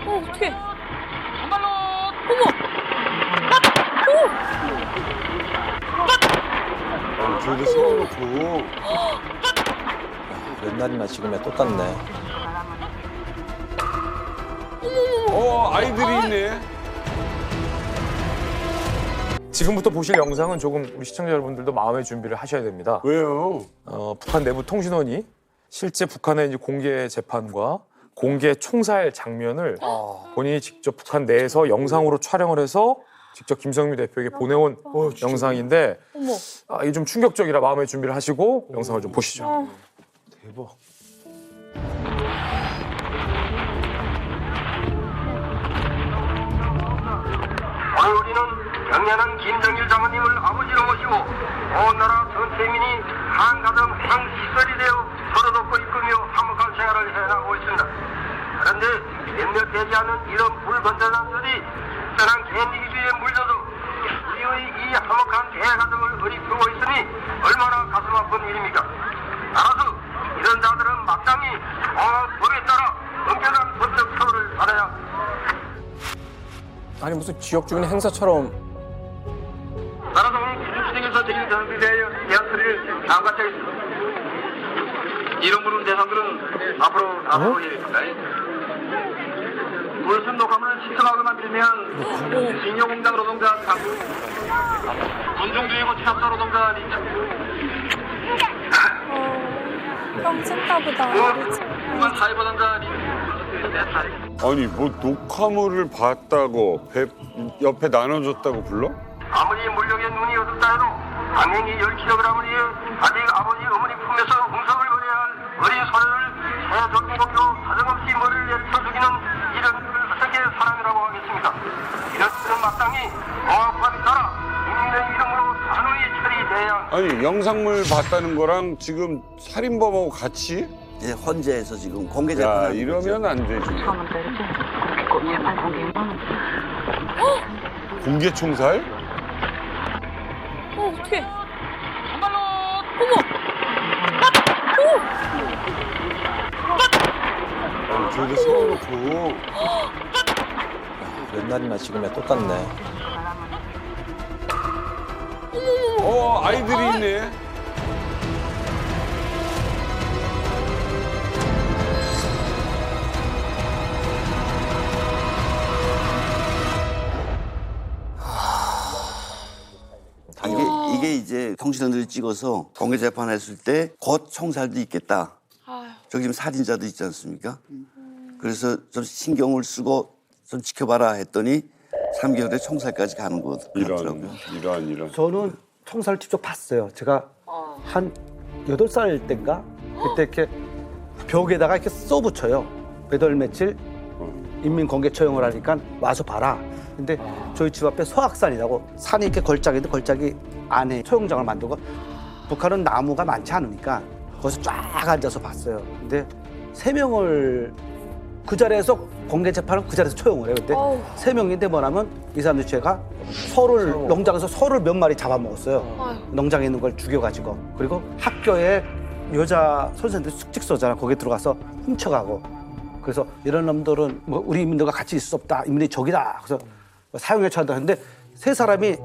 어떡해. 정말로 어머. 저기 세워놓고. 옛날이나 지금이나 똑같네. 아이들이 있네. 지금부터 보실 영상은 조금 우리 시청자 여러분들도 마음의 준비를 하셔야 됩니다. 왜요? 북한 내부 통신원이 실제 북한의 이제 공개 재판과 공개 총살 장면을 본인이 직접 북한 내에서 영상으로 촬영을 해서 직접 김성미 대표에게 보내온 영상인데 어머. 이게 좀 충격적이라 마음의 준비를 하시고 영상을 좀 보시죠. 대박. 오늘 우리는 영년한 김정일 장관님을 아버지로 모시고 온 나라 전 세민이 한가정 한시설이 되어 서로 돕고 이끌며 화목한 생활을 해나가고 있습니다. 그런데 몇몇 되지 않은 이런 불건전한 일이 특별한 개인이기주의에 물려도 우리의 이 화목한 대가정을 어리프고 있으니 얼마나 가슴 아픈 일입니까? 따라서 이런 자들은 마땅히 법에 따라 엄격한 법적 처벌을 받아야 아니 무슨 지역 주민 행사처럼. 따라서 오늘 기준시장에서 제기된 대상들에 대한 처리를 다음과 같이 하겠습니다. 이런 부른 대상들은 앞으로 일입니다. 무슨 녹화물을 시청하게 만들면 징용공장 노동자 강구, 군중주의고 취업자 노동자 리차, 평생가 보다. human 사회보장자 리 아니 뭐 녹화물을 봤다고 옆에 나눠줬다고 불러? 아무리 물력에 눈이 어둡다 해도 당연히 10kg을 위해 아직 아버지 어머니 품에서 웅성을 거려야 할 어린 소녀를 새적기목으로 사정없이 머리를 내리쳐 죽이는 이런 것을 어떻게 사람이라고 하겠습니까? 이런 것은 마땅히 공화국에 따라 국민의 이름으로 단호히 처리돼야 아니 영상물 봤다는 거랑 지금 살인범하고 같이? 예, 헌재에서 지금 공개 야 재판을 이러면 안 되지. 처음부터 이렇게 꼭 재판 공개만 공개 총살? 어떡해. 정말로 저기 세워놓고. 옛날이나 지금이나 똑같네. 아이들이 있네. 이게 이제 통신원들이 찍어서 공개 재판했을 때 곧 총살도 있겠다. 저기 지금 살인자도 있지 않습니까? 그래서 좀 신경을 쓰고 좀 지켜봐라 했더니 3개월에 총살까지 가는 것 같더라고요. 이런. 저는 총살을 직접 봤어요. 제가 한 8살 때인가? 그때 이렇게 벽에다가 이렇게 써붙여요. 몇 월 며칠 인민공개 처형을 하니까 와서 봐라. 근데 저희 집 앞에 소악산이라고 산이 이렇게 걸작인데 걸작이 안에 소형장을 만들고 북한은 나무가 많지 않으니까 거기서 쫙 앉아서 봤어요. 근데 3명을 그 자리에서 공개 재판을 그 자리에서 처형을 해요. 근데 3명인데 뭐냐면 이 사람들 죄가 소를 농장에서 소를 몇 마리 잡아먹었어요. 농장에 있는 걸 죽여가지고. 그리고 학교에 여자 선생님들 숙직소잖아. 거기에 들어가서 훔쳐가고. 그래서 이런 놈들은 뭐 우리 인민들과 같이 있을 수 없다. 인민이 적이다. 그래서 사형에 처한다 했는데 3사람이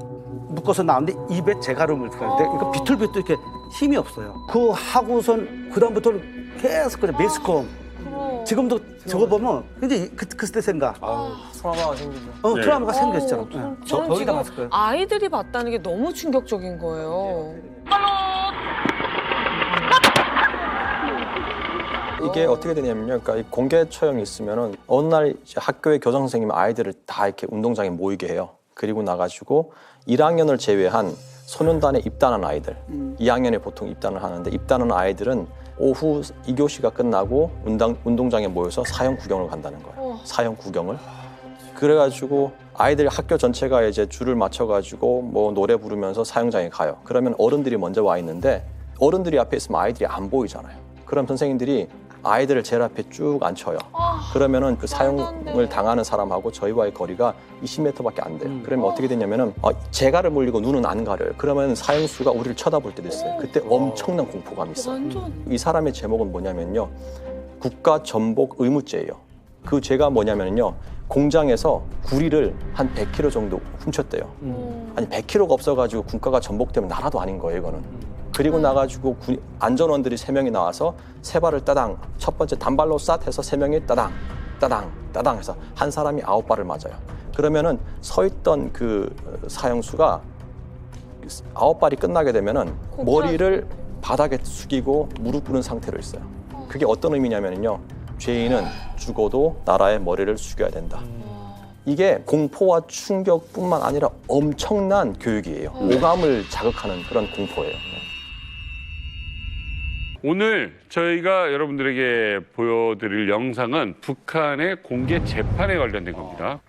묶어서 나오는데 입에 재가름을 들어가는데 이거 비틀비틀 이렇게 힘이 없어요. 그 하고선 그다음부터는 계속 그래 매스컴. 지금도 저거 보면 굉장히 그때 생각. 트라우마가 생기죠. 트라우마가 생겼잖아. 저는 거기다 지금 봤을 거예요. 아이들이 봤다는 게 너무 충격적인 거예요. 이게 어떻게 되냐면요. 그러니까 이 공개 처형이 있으면은 어느 날 이제 학교의 교장 선생님이 아이들을 다 이렇게 운동장에 모이게 해요. 그리고 나가지고 1학년을 제외한 소년단에 입단한 아이들, 2학년에 보통 입단을 하는데 입단한 아이들은 오후 2교시가 끝나고 운동장에 모여서 사형 구경을 간다는 거예요. 사형 구경을. 그래가지고 아이들 학교 전체가 이제 줄을 맞춰가지고 뭐 노래 부르면서 사형장에 가요. 그러면 어른들이 먼저 와 있는데 어른들이 앞에 있으면 아이들이 안 보이잖아요. 그럼 선생님들이 아이들을 제일 앞에 쭉 앉혀요. 그러면은 그 사형을 당하는 사람하고 저희와의 거리가 20m밖에 안 돼요. 그러면 어떻게 되냐면은 재가를 물리고 눈은 안 가려요. 그러면 사형수가 우리를 쳐다볼 때도 있어요. 그때 엄청난 공포감이 있어요. 이 사람의 제목은 뭐냐면요. 국가 전복 의무죄예요. 그 죄가 뭐냐면요. 공장에서 구리를 한 100kg 정도 훔쳤대요. 아니 100kg가 없어가지고 군가가 전복되면 나라도 아닌 거예요, 이거는. 그리고 나가지고 안전원들이 3명이 나와서 세 발을 따당, 첫 번째 단발로 싹 해서 3명이 따당, 따당, 따당 해서 한 사람이 9발을 맞아요. 그러면은 서 있던 그 사형수가 9발이 끝나게 되면은 머리를 바닥에 숙이고 무릎 꿇은 상태로 있어요. 그게 어떤 의미냐면요. 죄인은 죽어도 나라의 머리를 숙여야 된다. 이게 공포와 충격뿐만 아니라 엄청난 교육이에요. 오감을 자극하는 그런 공포예요. 오늘 저희가 여러분들에게 보여드릴 영상은 북한의 공개 재판에 관련된 겁니다.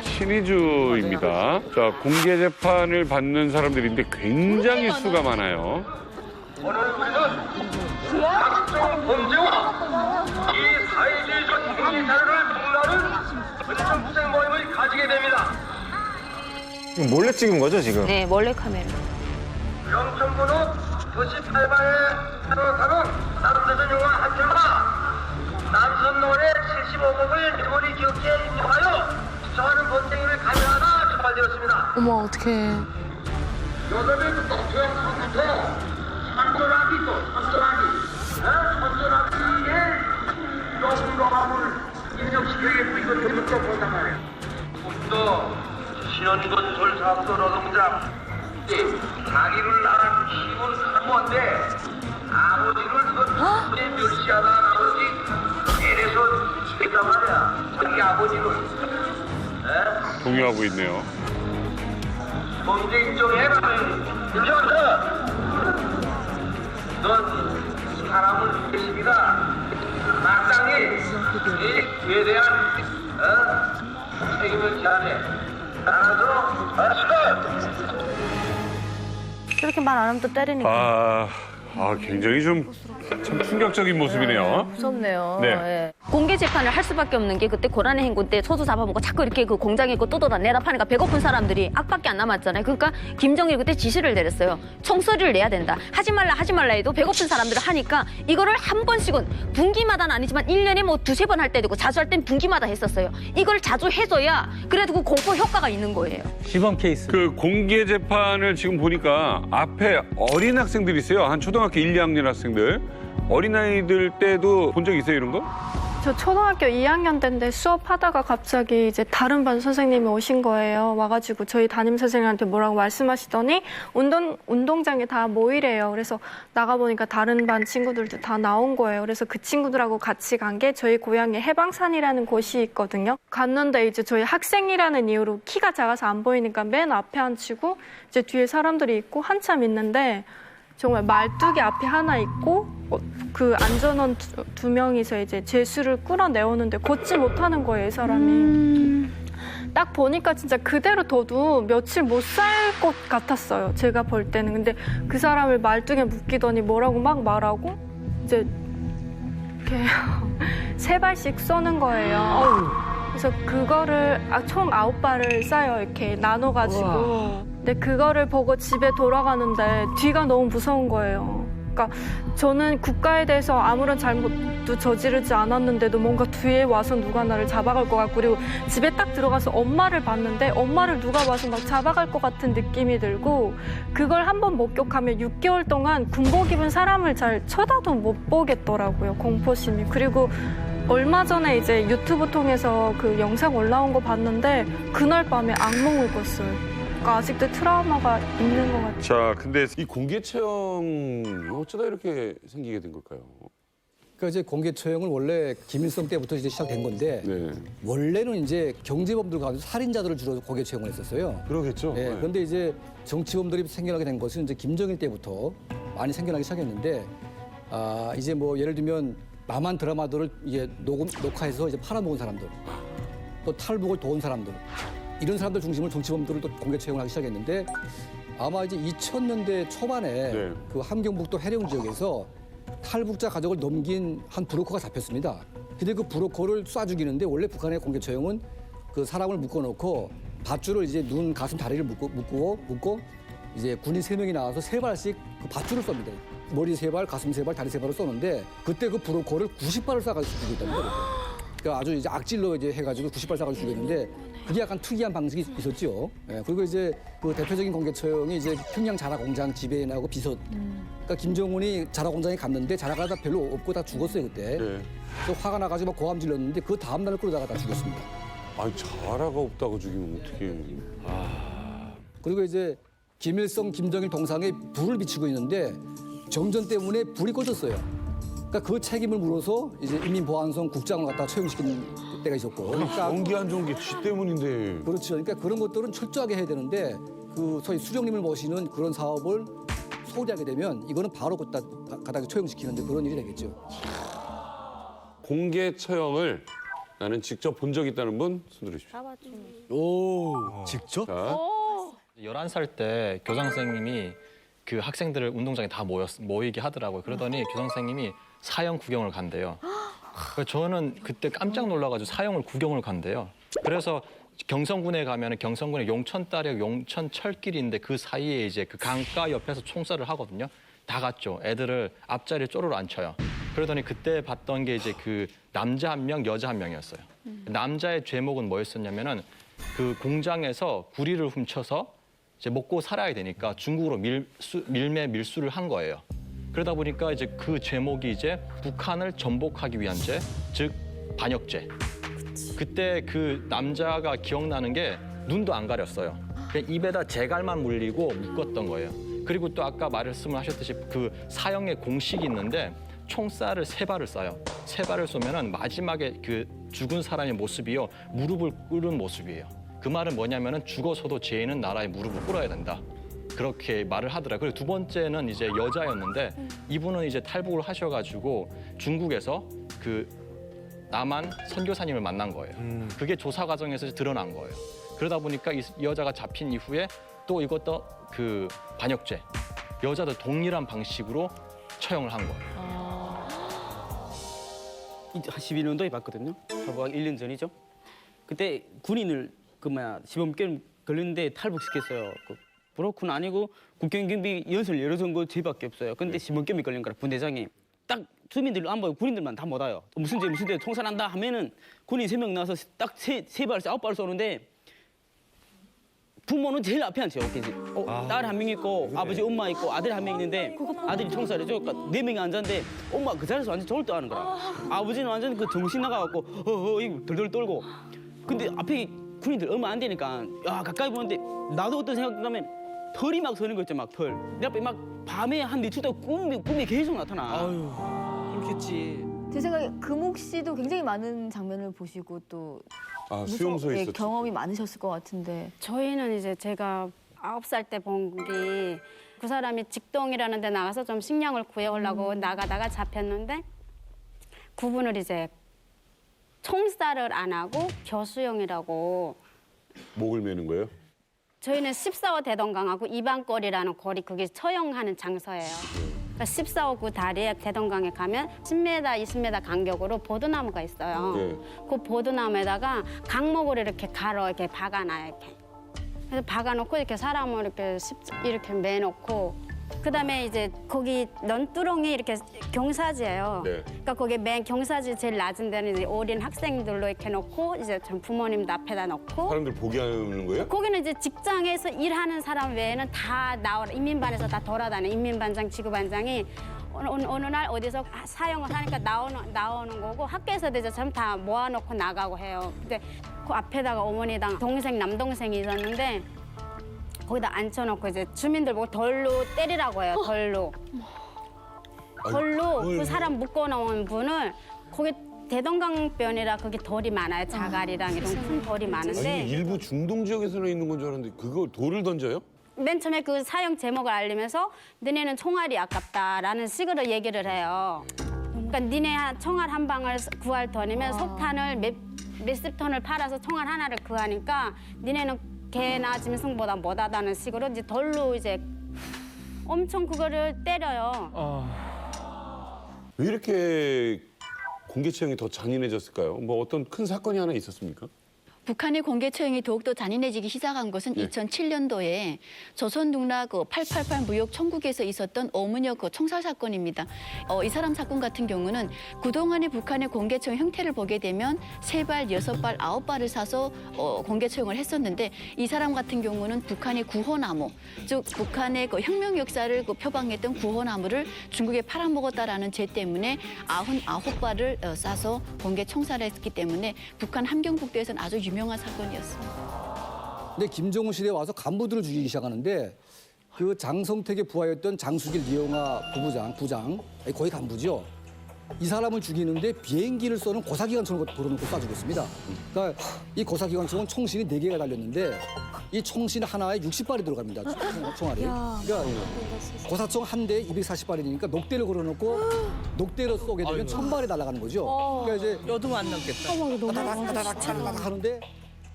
신의주입니다. 자, 공개 재판을 받는 사람들인데 굉장히 수가 많아요. 오늘 우리는 각종 범죄와 이 사회주의적 행위 자료를 폭로하는 은정 투쟁 모임을 가지게 됩니다. 몰래 찍은 거죠, 지금? 네, 몰래 카메라. 영천번호 98방에 사는 남서전 영화 한 편과 남선 노래 75곡을 메모리 기억기에 입력하여 저하는 본쟁이를 감행하다 적발되었습니다. 어머, 어떡해. 여덟의 독초형 성부터 천도라기도 천도라기에 영롱함을 입력시켜야겠고 이걸 대부터 본단 말이에요. 또 신원건설 사업소 노동자 자기를 낳은 힘은 사모인데 아버지를 멸시하다 아버지 이래서 죄다 말이야. 자기 아버지를 동요하고 있네요. 범죄 인정해라면 인정한다. 넌 사람을 믿습니다. 마땅히 이 죄에 대한 책임을 지하네. 알아서 그렇게 말 안 하면 또 때리니까. 굉장히 좀 참 충격적인 모습이네요. 무섭네요. 네. 예. 공개 재판을 할 수밖에 없는 게 그때 고란의 행군 때 소주 잡아먹고 자꾸 이렇게 그 공장에 있고 뜯어다 내다 파니까 배고픈 사람들이 악밖에 안 남았잖아요. 그러니까 김정일 그때 지시를 내렸어요. 총소리를 내야 된다. 하지 말라 해도 배고픈 사람들을 하니까 이거를 한 번씩은 분기마다는 아니지만 1년에 뭐 2-3번 할 때도 있고 자주 할 땐 분기마다 했었어요. 이걸 자주 해줘야 그래도 그 공포 효과가 있는 거예요. 시범 케이스. 그 공개 재판을 지금 보니까 앞에 어린 학생들이 있어요. 한 초등학교 1, 2학년 학생들. 어린아이들 때도 본 적 있어요, 이런 거? 저 초등학교 2학년 때인데 수업하다가 갑자기 이제 다른 반 선생님이 오신 거예요. 와가지고 저희 담임 선생님한테 뭐라고 말씀하시더니 운동장에 다 모이래요. 그래서 나가보니까 다른 반 친구들도 다 나온 거예요. 그래서 그 친구들하고 같이 간 게 저희 고향에 해방산이라는 곳이 있거든요. 갔는데 이제 저희 학생이라는 이유로 키가 작아서 안 보이니까 맨 앞에 앉히고 이제 뒤에 사람들이 있고 한참 있는데 정말 말뚝이 앞에 하나 있고 그 안전원 두 명이서 이제 제수를 끌어내오는데 걷지 못하는 거예요, 이 사람이. 딱 보니까 진짜 그대로 둬도 며칠 못 살 것 같았어요, 제가 볼 때는. 근데 그 사람을 말뚝에 묶이더니 뭐라고 막 말하고 이제 이렇게 3발씩 쏘는 거예요. 그래서 그거를 총 9발을 쏴요, 이렇게 나눠가지고. 근데 그거를 보고 집에 돌아가는데 뒤가 너무 무서운 거예요. 그러니까 저는 국가에 대해서 아무런 잘못도 저지르지 않았는데도 뭔가 뒤에 와서 누가 나를 잡아갈 것 같고, 그리고 집에 딱 들어가서 엄마를 봤는데 엄마를 누가 와서 막 잡아갈 것 같은 느낌이 들고, 그걸 한번 목격하면 6개월 동안 군복 입은 사람을 잘 쳐다도 못 보겠더라고요, 공포심이. 그리고 얼마 전에 이제 유튜브 통해서 그 영상 올라온 거 봤는데 그날 밤에 악몽을 꿨어요. 그러니까 아직도 트라우마가 있는 것 같아요. 자, 근데 이 공개 처형이 어쩌다 이렇게 생기게 된 걸까요? 그러니까 이제 공개 처형은 원래 김일성 때부터 이제 시작된 건데 네. 원래는 이제 경제범들 가운데 살인자들을 주로 공개 처형을 했었어요. 그러겠죠. 네. 그런데 이제 정치범들이 생겨나게 된 것은 이제 김정일 때부터 많이 생겨나기 시작했는데, 이제 뭐 예를 들면 남한 드라마들을 이제 녹화해서 이제 팔아먹은 사람들, 또 탈북을 도운 사람들, 이런 사람들 중심으로 정치범들을 또 공개 처형을 하기 시작했는데, 아마 이제 2000년대 초반에 네. 그 함경북도 해령 지역에서 탈북자 가족을 넘긴 한 브로커가 잡혔습니다. 근데 그 브로커를 쏴 죽이는데, 원래 북한의 공개 처형은 그 사람을 묶어놓고 밧줄을 이제 눈, 가슴, 다리를 묶고 이제 군인 3명이 나와서 3발씩 그 밧줄을 쏩니다. 머리 3발, 가슴 3발, 다리 3발을 쏘는데 그때 그 브로커를 90발을 쏴가지고 죽이고 있답니다. 그러니까 아주 이제 악질로 이제 해가지고 90발 쏴가지고 죽였는데 그게 약간 특이한 방식이 있었죠. 예, 그리고 이제 그 대표적인 공개 처형이 이제 평양 자라 공장 지배인하고 비서. 그러니까 김정은이 자라 공장에 갔는데 자라가 다 별로 없고 다 죽었어요 그때. 네. 또 화가 나가지고 막 고함 질렀는데 그 다음 날을 끌어다가 다 죽였습니다. 아니 자라가 없다고 죽이면 어떡해. 그리고 이제 김일성, 김정일 동상에 불을 비추고 있는데 정전 때문에 불이 꺼졌어요. 그러니까 그 책임을 물어서 이제 인민보안성 국장을 갖다 처형시킨 때가 있었고. 그러니까 연기 안 좋은 게 지 때문인데. 그렇죠. 그러니까 그런 것들은 철저하게 해야 되는데 그 소위 수령님을 모시는 그런 사업을 소홀히 하게 되면 이거는 바로 갖다 가닥에 처형시키는데 그런 일이 되겠죠. 공개 처형을 나는 직접 본 적 있다는 분 손 들으십시오. 오, 직접? 자, 11살 때 교장 선생님이 그 학생들을 운동장에 다 모이게 하더라고요. 그러더니 교장 선생님이 사형 구경을 간대요. 그래서 저는 그때 깜짝 놀라가지고 사형을 구경을 간대요. 그래서 경성군에 가면은 경성군에 용천다리하고 용천철길이 있는데 그 사이에 이제 그 강가 옆에서 총살을 하거든요. 다 갔죠. 애들을 앞자리에 쪼르르 앉혀요. 그러더니 그때 봤던 게 이제 그 남자 1명, 여자 1명이었어요. 남자의 죄목은 뭐였었냐면은 그 공장에서 구리를 훔쳐서 이제 먹고 살아야 되니까 중국으로 밀수를 한 거예요. 그러다 보니까 이제 그 제목이 이제 북한을 전복하기 위한 죄, 즉 반역죄. 그때 그 남자가 기억나는 게 눈도 안 가렸어요. 그냥 입에다 재갈만 물리고 묶었던 거예요. 그리고 또 아까 말씀을 하셨듯이 그 사형의 공식이 있는데 총살을 3발을 쏴요. 3발을 쏘면은 마지막에 그 죽은 사람의 모습이요 무릎을 꿇은 모습이에요. 그 말은 뭐냐면은 죽어서도 죄인은 나라의 무릎을 꿇어야 된다. 그렇게 말을 하더라. 그리고 2번째는 이제 여자였는데 이분은 이제 탈북을 하셔가지고 중국에서 그 남한 선교사님을 만난 거예요. 그게 조사 과정에서 드러난 거예요. 그러다 보니까 이 여자가 잡힌 이후에 또 이것도 그 반역죄, 여자도 동일한 방식으로 처형을 한 거예요. 한 12년도에 봤거든요. 탈북하기 1년 전이죠. 그때 군인을 시범결 걸렸는데 탈북시켰어요. 브로크는 아니고 국경경비 연설 여러 선거 죄밖에 없어요. 근데 시범결이 걸린 거라 분대장이 딱 주민들 안 보고 군인들만 다 못 와요. 무슨 죄 총살한다 하면은 군인 3명 나와서 딱 3발, 9발 쏘는데 부모는 제일 앞에 앉혀요. 딸 1명 있고 아버지 엄마 있고 아들 1명 있는데 아들이 총살이죠. 그러니까 4명이 앉았는데 엄마 그 자리에서 완전 졸도하는 거라. 아버지는 완전 그 정신 나가갖고 이거 덜덜 떨고. 근데 앞에 군인들 얼마 안 되니까 야 가까이 보는데 나도 어떤 생각하면 털이 막 서는 거 있죠. 막 털. 내 앞에 막 밤에 한 4초 동안 꿈이 계속 나타나. 아유 그렇겠지. 제 생각에 금옥 씨도 굉장히 많은 장면을 보시고 또 수용소에 있었죠. 경험이 많으셨을 것 같은데. 저희는 이제 제가 9살 때 본 게 그 사람이 직동이라는 데 나가서 좀 식량을 구해오려고 나가다가 잡혔는데 그분을 이제 총살을 안 하고 겨수형이라고. 목을 매는 거예요? 저희는 14호 대동강하고 이방거리라는 거리 그게 처형하는 장소예요. 그러니까 14호 그 다리에 대동강에 가면 10m, 20m 간격으로 보드나무가 있어요. 네. 그 보드나무에다가 강목을 이렇게 이렇게 박아놔요. 이렇게. 그래서 박아놓고 이렇게 사람을 이렇게 매놓고 그다음에 이제 거기 넌두렁이 이렇게 경사지예요. 네. 그러니까 거기 맨 경사지 제일 낮은 데는 이제 어린 학생들로 이렇게 놓고 이제 전 부모님도 앞에다 놓고. 사람들 보게 하는 거예요? 거기는 이제 직장에서 일하는 사람 외에는 다 나와 인민반에서 다 돌아다녀. 인민반장, 지구반장이 어느 날 어디서 사용을 하니까 나오는 거고 학교에서도 이제 전부 다 모아놓고 나가고 해요. 근데 그 앞에다가 어머니랑 남동생이 있었는데. 거기다 앉혀놓고 이제 주민들 보고 돌로 때리라고 해요. 돌로 그 사람 묶어놓은 분을 거기 대동강변이라 거기 돌이 많아요. 자갈이랑 이런 큰 돌이 많은데. 아니 일부 중동 지역에서는 있는 건 줄 알았는데 그거 돌을 던져요? 맨 처음에 그 사형 제목을 알리면서 너네는 총알이 아깝다라는 식으로 얘기를 해요. 그러니까 니네 총알 한 방을 구할 돈이면 석탄을 몇십 톤을 팔아서 총알 하나를 구하니까 니네는 개나 짐승보다 못하다는 식으로 이제 돌로 이제 엄청 그거를 때려요. 왜 이렇게 공개 처형이 더 잔인해졌을까요? 뭐 어떤 큰 사건이 하나 있었습니까? 북한의 공개 처형이 더욱더 잔인해지기 시작한 것은 2007년도에 조선농락 888 무역 총국에서 있었던 오문혁 총살 사건입니다. 이 사람 사건 같은 경우는 그동안의 북한의 공개 처형 형태를 보게 되면 3발, 6발, 9발을 쏴서 공개 처형을 했었는데 이 사람 같은 경우는 북한의 구호나무, 즉 북한의 그 혁명 역사를 표방했던 구호나무를 중국에 팔아먹었다라는 죄 때문에 99발을 쏴서 공개 총살했기 때문에 북한 함경북도에서는 아주 유명한 사건이었습니다. 근데 김정은 시대에 와서 간부들을 죽이기 시작하는데 그 장성택의 부하였던 장수길 리영아 부장, 거의 간부죠. 이 사람을 죽이는데 비행기를 쏘는 고사기관총을 돌아놓고 쏴 죽였습니다. 그러니까 이 고사기관총은 총신이 4개가 달렸는데 이 총신 하나에 60발이 들어갑니다. 총알이. 그러니까 고사총 한 대에 240발이니까 녹대를 걸어놓고 녹대로 쏘게 되면 1000발이 날아가는 거죠. 그러니까 이제 여도 안 남겠다. 따다닥 하는데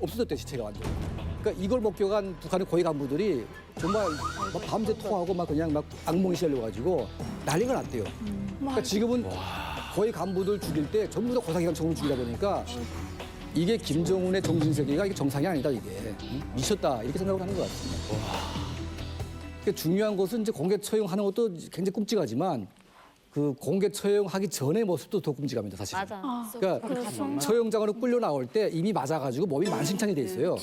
없어졌대 시체가 완전. 그러니까 이걸 목격한 북한의 고위 간부들이 정말 막 밤새 통하고 막 그냥 막 악몽이 시달려가지고 난리가 났대요. 그러니까 지금은 고위 간부들 죽일 때 전부 다 고사기관총으로 죽이다 보니까 이게 김정은의 정신세계가 이게 정상이 아니다 이게 미쳤다 이렇게 생각을 하는 것 같습니다. 그러니까 중요한 것은 이제 공개 처형하는 것도 굉장히 끔찍하지만 그 공개 처형하기 전의 모습도 더 끔찍합니다 사실. 맞아. 그러니까 처형장으로 끌려 나올 때 이미 맞아가지고 몸이 만신창이 돼 있어요.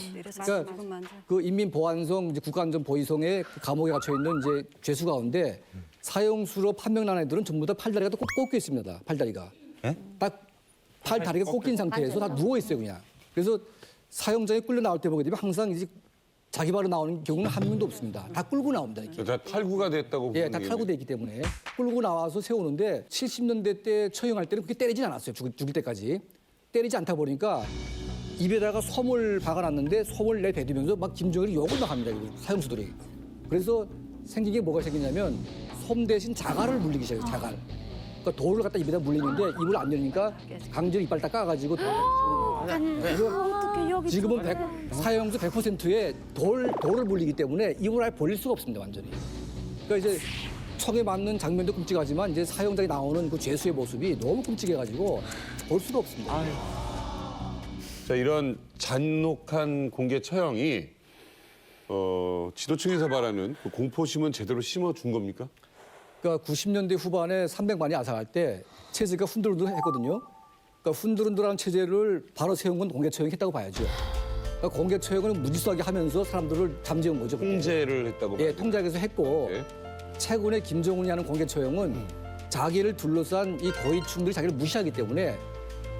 그러니까 그 인민보안성 이제 국가안전보위성의 그 감옥에 갇혀 있는 이제 죄수 가운데 사형수로 판명난 애들은 전부 다 팔다리가 또 꺾여 있습니다. 팔다리가 딱 팔다리가 꺾인 상태에서 다 누워 있어요 그냥. 그래서 사형장에 끌려 나올 때 보게 되면 항상 이제 자기 발로 나오는 경우는 한 명도 없습니다. 다 끌고 나옵니다. 이렇게. 다 탈구가 됐다고 예, 다 탈구돼 있기 때문에 끌고 나와서 세우는데 70년대 때 처형할 때는 그렇게 때리진 않았어요. 죽일 때까지. 때리지 않다 보니까 입에다가 솜을 박아놨는데 솜을 내뱉으면서 막 김정일이 욕을 막 합니다. 사형수들이. 그래서 생긴 게 뭐가 생기냐면 솜 대신 자갈을 물리기 시작해요. 자갈. 그러니까 돌을 갖다 입에다 물리는데 입을 안 열니까 강제로 이빨 딱 까가지고 지금은 사형수 100%에 돌을 물리기 때문에 입을 아예 벌릴 수가 없습니다 완전히. 그러니까 이제 척에 맞는 장면도 끔찍하지만 이제 사형장에 나오는 그 죄수의 모습이 너무 끔찍해가지고 볼 수가 없습니다. 자, 이런 잔혹한 공개 처형이 지도층에서 말하는 그 공포심은 제대로 심어준 겁니까? 그러니까 90년대 후반에 300만이 아사할 때 체제가 훈들훈들했거든요. 그러니까 훈들훈들한 체제를 바로 세운 건 공개 처형했다고 봐야죠. 그러니까 공개 처형을 무질서하게 하면서 사람들을 잠재운 거죠. 통제를 했다고 봐야죠. 예, 통제해서 했고 최근에 김정은이 하는 공개 처형은 자기를 둘러싼 이 고위층들이 자기를 무시하기 때문에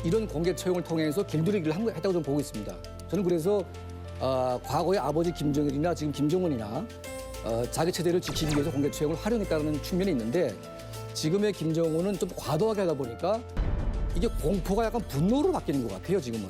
이런 공개 처형을 통해서 길들이기를 했다고 저는 보고 있습니다. 저는 그래서 과거의 아버지 김정일이나 지금 김정은이나 자기 체제를 지키기 위해서 공개 처형을 활용했다는 측면이 있는데 지금의 김정은은 좀 과도하게 하다 보니까 이게 공포가 약간 분노로 바뀌는 것 같아요 지금은.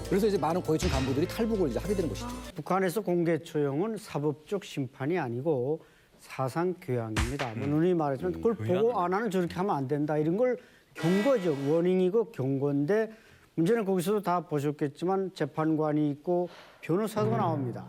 그래서 이제 많은 고위층 간부들이 탈북을 이제 하게 되는 것이죠. 북한에서 공개 처형은 사법적 심판이 아니고 사상 교양입니다. 누누이 말했지만 그걸 보고 나는 저렇게 하면 안 된다 이런 걸 경고죠. 워닝이고 경고인데 문제는 거기서도 다 보셨겠지만 재판관이 있고 변호사도 나옵니다.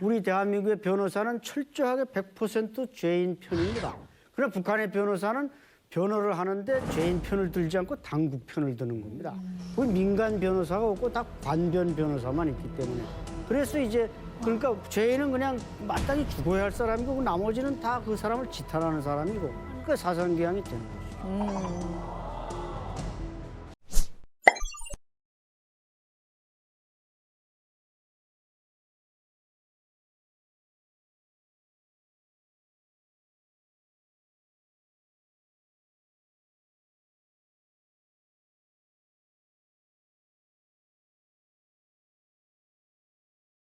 우리 대한민국의 변호사는 철저하게 100% 죄인 편입니다. 그러나 북한의 변호사는 변호를 하는데 죄인 편을 들지 않고 당국 편을 드는 겁니다. 거기 민간 변호사가 없고 다 관변 변호사만 있기 때문에. 그래서 이제 그러니까 죄인은 그냥 마땅히 죽어야 할 사람이고 나머지는 다 그 사람을 지탄하는 사람이고 그러니까 사상교양이 되는 거죠.